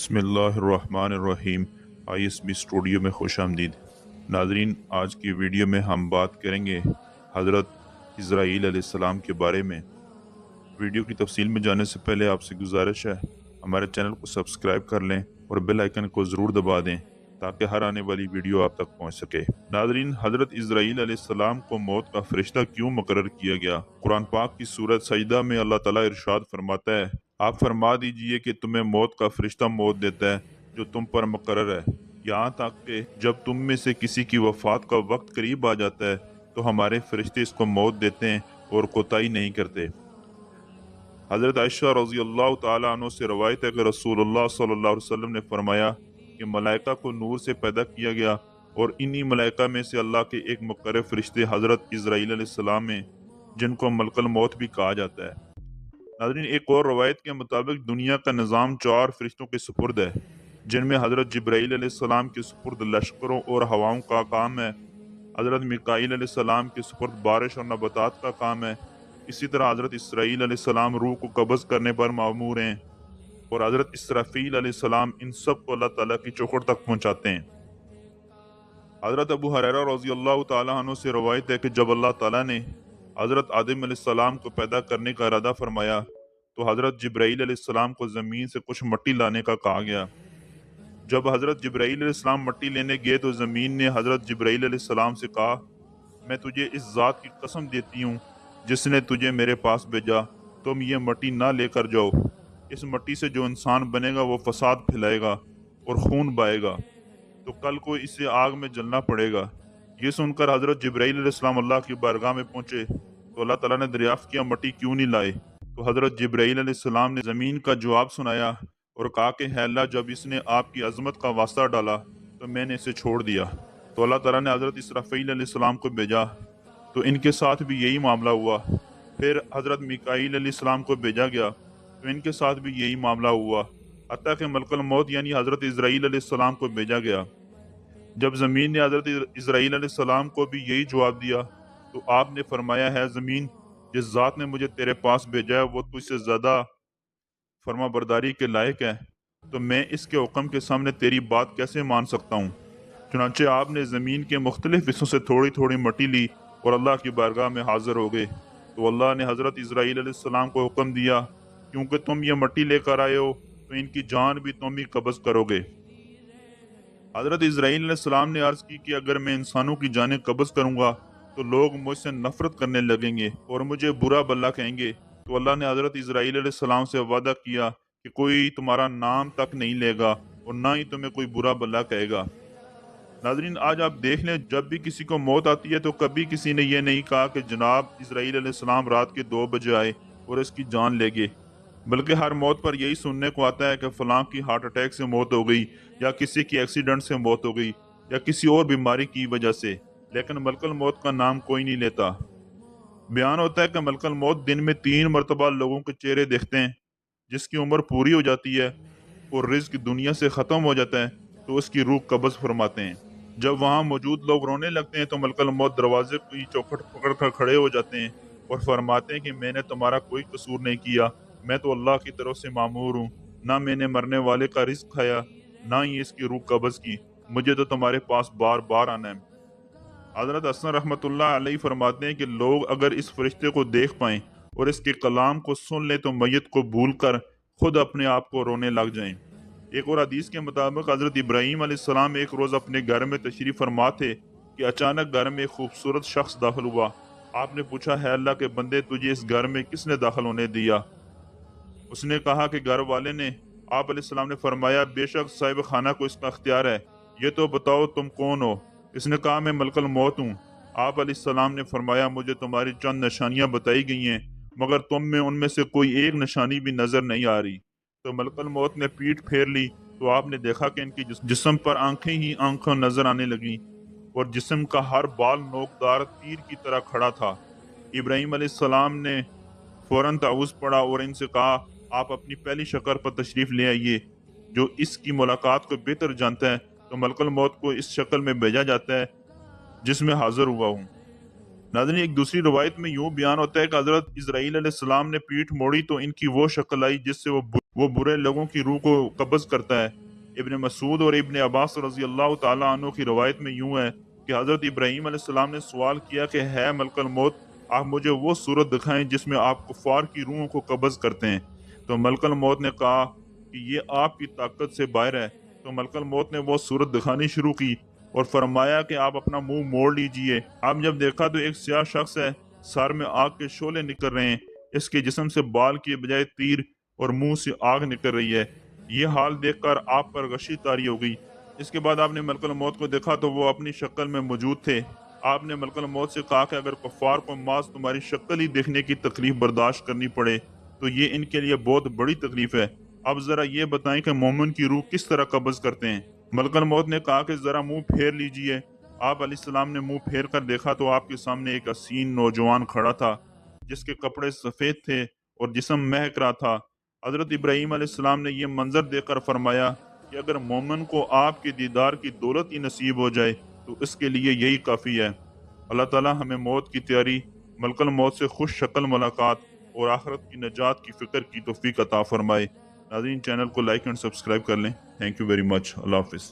बिस्मिल्लाहिर्रहमानिर्रहीम। ISB studio में खुश आमदीद। नाजरीन, आज की वीडियो में हम बात करेंगे हज़रत इज़राईल अलैहिस्सलाम के बारे में। वीडियो की तफसील में जाने से पहले आपसे गुजारिश है, हमारे चैनल को सब्सक्राइब कर लें और बेल आइकन को ज़रूर दबा दें ताकि हर आने वाली वीडियो आप तक पहुँच सके। नाजरीन, हज़रत इज़राईल अलैहिस्सलाम को मौत का फरिश्ता क्यों मुकर्रर किया गया? कुरान पाक की सूरत सजदा में अल्लाह ताला इरशाद फरमाता है, आप फरमा दीजिए कि तुम्हें मौत का फरिश्ता मौत देता है जो तुम पर मुकर्रर है, यहाँ तक कि जब तुम में से किसी की वफात का वक्त करीब आ जाता है तो हमारे फरिश्ते इसको मौत देते हैं और कोताही नहीं करते। हज़रत आयशा रज़ी अल्लाह तआला अन्हा से रवायत है कि रसूलुल्लाह सल्लल्लाहु अलैहि वसल्लम ने फरमाया कि मलाइका को नूर से पैदा किया गया और इन्हीं मलाइका में से अल्लाह के एक मुकर्रर फरिश्ते हज़रत इज़राईल अलैहिस्सलाम हैं, जिनको मलकुल मौत भी कहा जाता है। नाज़रीन, एक और रवायत के मुताबिक दुनिया का निज़ाम 4 फरिश्तों के सुपुर्द है, जिनमें हज़रत जिब्राईल अलैहिस्सलाम के सुपुर्द लश्करों और हवाओं का काम है, हज़रत मिकाईल अलैहिस्सलाम के सुपुर्द बारिश और नबातात का काम है। इसी तरह हज़रत इसराईल अलैहिस्सलाम रूह को कब्ज़ करने पर मामूर हैं और हज़रत इसराफील अलैहिस्सलाम इन सब को अल्लाह ताला की चौखट तक पहुँचाते हैं। हज़रत अबू हुरैरा रज़ी अल्लाह तआला अन्हु से रवायत है कि जब अल्लाह ताला ने हज़रत आदम अलैहिस्सलाम को पैदा करने का इरादा फरमाया तो हज़रत जिब्राईल अलैहिस्सलाम को ज़मीन से कुछ मिट्टी लाने का कहा गया। जब हज़रत जिब्राईल अलैहिस्सलाम मिट्टी लेने गए तो ज़मीन ने हज़रत जिब्राईल अलैहिस्सलाम से कहा, मैं तुझे इस ज़ात की कसम देती हूँ जिसने तुझे मेरे पास भेजा, तुम ये मिट्टी ना लेकर जाओ। इस मिट्टी से जो इंसान बनेगा वो फसाद फैलाएगा और खून बहाएगा, तो कल को इसे आग में जलना पड़ेगा। ये सुनकर हज़रत जिब्राईल अलैहिस्सलाम अल्लाह की बारगाह में पहुंचे तो अल्लाह ताला ने दरियाफ्त किया, मिट्टी क्यों नहीं लाए? तो हज़रत जिब्राईल अलैहिस्सलाम ने ज़मीन का जवाब सुनाया और कहा कि है अल्लाह, जब इसने आपकी अज़मत का वास्ता डाला तो मैंने इसे छोड़ दिया। तो अल्लाह ताला ने हज़रत इसराफील अलैहिस्सलाम को भेजा तो इनके साथ भी यही मामला हुआ। फिर हज़रत मिकाईल अलैहिस्सलाम को भेजा गया तो इनके साथ भी यही मामला हुआ, हत्ता कि मलकुल मौत यानी हज़रत इज़राईल अलैहिस्सलाम को भेजा गया। जब ज़मीन ने हज़रत इज़राईल अलैहिस्सलाम को भी यही जवाब दिया तो आपने फरमाया, है ज़मीन, जिस ज़ात ने मुझे तेरे पास भेजा है वो तुझसे ज़्यादा फर्मा बरदारी के लायक है, तो मैं इसके हुक्म के सामने तेरी बात कैसे मान सकता हूँ? चुनांचे आपने ज़मीन के मुख्तलिफ हिस्सों से थोड़ी थोड़ी मिट्टी ली और अल्लाह की बारगाह में हाजिर हो गए। तो अल्लाह ने हज़रत इज़राईल अलैहिस्सलाम को हुक्म दिया, क्योंकि तुम ये मिट्टी लेकर आए हो तो इनकी जान भी तुम ही कब्ज़ करोगे। हज़रत इज़राईल अलैहिस्सलाम ने अर्ज़ की कि अगर मैं इंसानों की जानें कब्ज़ करूँगा तो लोग मुझसे नफरत करने लगेंगे और मुझे बुरा भला कहेंगे। तो अल्लाह ने हज़रत इज़राईल अलैहिस्सलाम से वादा किया कि कोई तुम्हारा नाम तक नहीं लेगा और ना ही तुम्हें कोई बुरा भला कहेगा। नाज़रीन, आज आप देख लें, जब भी किसी को मौत आती है तो कभी किसी ने यह नहीं कहा कि जनाब इज़राईल अलैहिस्सलाम रात के 2 बजे आए और इसकी जान ले गए, बल्कि हर मौत पर यही सुनने को आता है कि फलां की हार्ट अटैक से मौत हो गई या किसी की एक्सीडेंट से मौत हो गई या किसी और बीमारी की वजह से, लेकिन मलकुल मौत का नाम कोई नहीं लेता। बयान होता है कि मलकुल मौत दिन में 3 मरतबा लोगों के चेहरे देखते हैं। जिसकी उम्र पूरी हो जाती है और रिज्क दुनिया से ख़त्म हो जाता है तो उसकी रूह कब्ज़ फरमाते हैं। जब वहाँ मौजूद लोग रोने लगते हैं तो मलकुल मौत दरवाजे की चौखट पकड़ कर खड़े हो जाते हैं और फरमाते हैं कि मैंने तुम्हारा कोई कसूर नहीं किया, मैं तो अल्लाह की तरफ से मामूर हूँ। ना मैंने मरने वाले का रिस्क खाया, ना ही इसकी रूह कब्ज़ की, मुझे तो तुम्हारे पास बार बार आना है। हज़रत हसन रहमतुल्लाह अलैहि फरमाते हैं कि लोग अगर इस फरिश्ते को देख पाएं और इसके कलाम को सुन लें तो मैयत को भूलकर खुद अपने आप को रोने लग जाएं। एक और हदीस के मुताबिक हज़रत इब्राहीम अलैहिस्सलाम एक रोज़ अपने घर में तशरीफ़ फरमा थे कि अचानक घर में एक खूबसूरत शख्स दाखिल हुआ। आपने पूछा, है अल्लाह के बंदे, तुझे इस घर में किसने दाखिल होने दिया? उसने कहा कि घर वाले ने। आप अलैहिस्सलाम ने फरमाया, बेशक साहिब खाना को इसका अख्तियार है, ये तो बताओ तुम कौन हो? इसने कहा, मैं मलकुल मौत हूँ। आप अलैहिस्सलाम ने फरमाया, मुझे तुम्हारी चंद निशानियां बताई गई हैं, मगर तुम में उनमें से कोई एक निशानी भी नजर नहीं आ रही। तो मलकुल मौत ने पीठ फेर ली तो आपने देखा कि इनकी जिस्म पर आंखें ही आंखें नजर आने लगी और जिस्म का हर बाल नोकदार तीर की तरह खड़ा था। इब्राहीम अलैहिस्सलाम ने फौरन ताउज़ पढ़ा और इनसे कहा, आप अपनी पहली शक्ल पर तशरीफ ले आइए। जो इसकी मुलाकात को बेहतर जानता है तो मलकुल मौत को इस शक्ल में भेजा जाता है जिसमें हाजिर हुआ हूँ। नाज़रीन, एक दूसरी रवायत में यूं बयान होता है कि हज़रत इज़राईल अलैहिस्सलाम ने पीठ मोड़ी तो इनकी वो शक्ल आई जिससे वो वो बुरे लोगों की रूह को कब्ज़ करता है। इब्न मसूद और इब्न अब्बास रज़ी अल्लाह ताला अन्हु की रवायत में यूं है कि हज़रत इब्राहीम अलैहिस्सलाम ने सवाल किया कि है मलकल मौत, आप मुझे वो सूरत दिखाएं जिसमें आप कुफ़ार की रूहों को कब्ज़ करते हैं। तो मलकल मौत ने कहा कि ये आपकी ताकत से बाहर है। तो मलकल मौत ने वो सूरत दिखानी शुरू की और फरमाया कि आप अपना मुंह मोड़ लीजिए। आप जब देखा तो एक स्याह शख्स है, सर में आग के शोले निकल रहे हैं, इसके जिस्म से बाल की बजाय तीर और मुंह से आग निकल रही है। ये हाल देखकर आप पर गशी तारी हो गई। इसके बाद आपने मलकल मौत को देखा तो वो अपनी शक्ल में मौजूद थे। आपने मलकल मौत से कहा कि अगर कुफ्फार को माज तुम्हारी शक्ल ही देखने की तकलीफ बर्दाश्त करनी पड़े तो ये इनके लिए बहुत बड़ी तकलीफ है। अब जरा ये बताएं कि मोमिन की रूह किस तरह कब्ज करते हैं। मलकल मौत ने कहा कि जरा मुंह फेर लीजिए। आप अलैहिस्सलाम ने मुंह फेर कर देखा तो आपके सामने एक हसीन नौजवान खड़ा था जिसके कपड़े सफेद थे और जिस्म महक रहा था। हजरत इब्राहीम अलैहिस्सलाम ने यह मंजर देखकर फरमाया कि अगर मोमिन को आपके दीदार की दौलत ही नसीब हो जाए तो इसके लिए यही काफ़ी है। अल्लाह ताला हमें मौत की तैयारी, मलकल मौत से खुश शक्ल मुलाकात और आखिरत की नजात की फ़िक्र की तौफीक अता फरमाए। नाज़रीन, चैनल को लाइक एंड सब्सक्राइब कर लें। Thank you very much. अल्लाह हाफिज़।